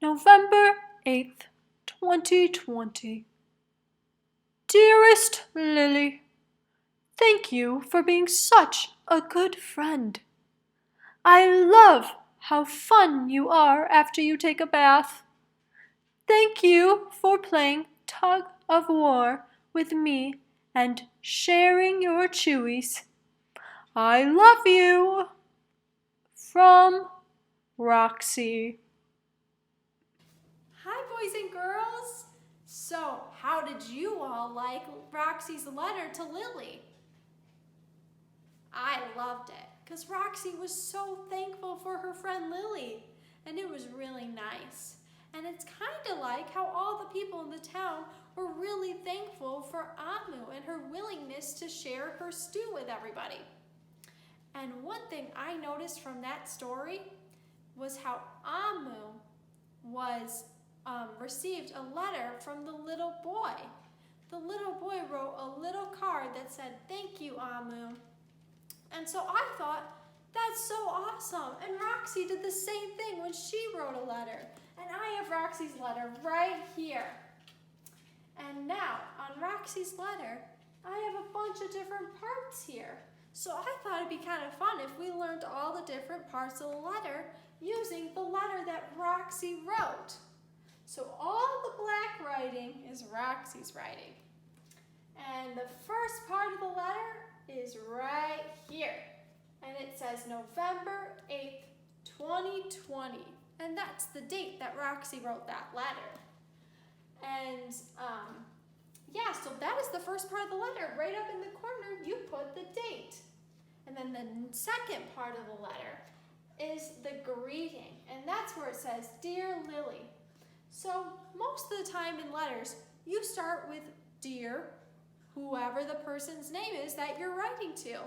November 8th, 2020. Dearest Lily, thank you for being such a good friend. I love how fun you are after you take a bath. Thank you for playing tug of war with me and sharing your chewies. I love you. From Roxy. Hi, boys and girls. So, how did you all like Roxy's letter to Lily? I loved it because Roxy was so thankful for her friend Lily, and it was really nice. And it's kind of like how all the people in the town were really thankful for Amu and her willingness to share her stew with everybody. And one thing I noticed from that story was how Amu received a letter from the little boy. The little boy wrote a little card that said, "Thank you, Amu." And so I thought, that's so awesome. And Roxy did the same thing when she wrote a letter. And I have Roxy's letter right here. And now, on Roxy's letter, I have a bunch of different parts here. So I thought it'd be kind of fun if we learned all the different parts of the letter using the letter that Roxy wrote. So all the black writing is Roxy's writing. And the first part of the letter is right here. And it says November 8th, 2020. And that's the date that Roxy wrote that letter. And so that is the first part of the letter. Right up in the corner, you put the date. And then the second part of the letter is the greeting. And that's where it says, "Dear Lily." So most of the time in letters, you start with dear, whoever the person's name is that you're writing to.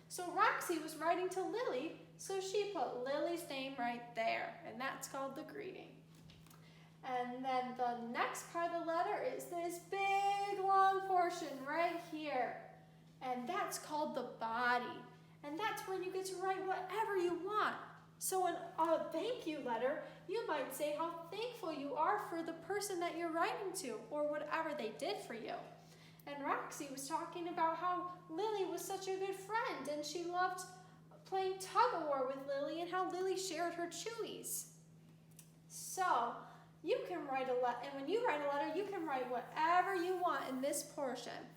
So Roxy was writing to Lily, so she put Lily's name right there, and that's called the greeting. And then the next part of the letter is this big long portion right here, and that's called the body. And that's where you get to write whatever you want. So in a thank you letter, you might say how thankful you are for the person that you're writing to or whatever they did for you. And Roxy was talking about how Lily was such a good friend and she loved playing tug-of-war with Lily and how Lily shared her chewies. So you can write a letter, and when you write a letter, you can write whatever you want in this portion.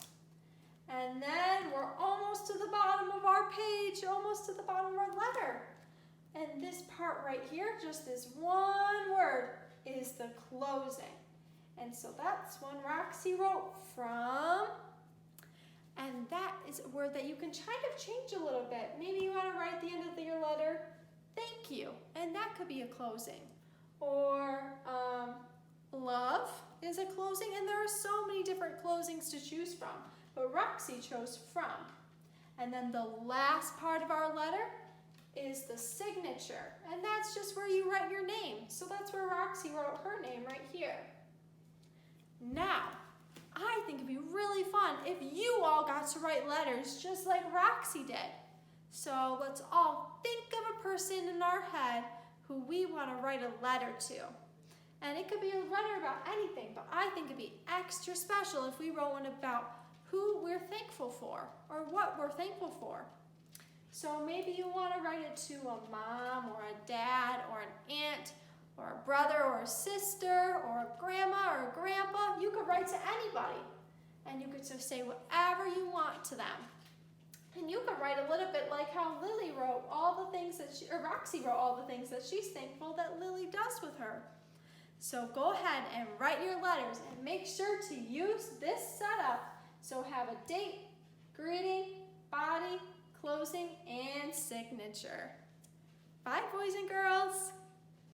And then we're almost to the bottom of our page, almost to the bottom of our letter. And this part right here, just this one word, is the closing. And so that's when Roxy wrote from. And that is a word that you can kind of change a little bit. Maybe you want to write at the end of your letter, "Thank you." And that could be a closing. Or love is a closing. And there are so many different closings to choose from. But Roxy chose from. And then the last part of our letter is the signature. And that's just where you write your name. So that's where Roxy wrote her name right here. Now, I think it'd be really fun if you all got to write letters just like Roxy did. So let's all think of a person in our head who we want to write a letter to. And it could be a letter about anything, but I think it'd be extra special if we wrote one about who we're thankful for or what we're thankful for. So maybe you want to write it to a mom or a dad or an aunt or a brother or a sister or a grandma or a grandpa. You could write to anybody and you could just say whatever you want to them. And you could write a little bit like how Lily wrote all the things that Roxy wrote all the things that she's thankful that Lily does with her. So go ahead and write your letters and make sure to use this setup. So have a date, greeting, body, closing, and signature. Bye, boys and girls.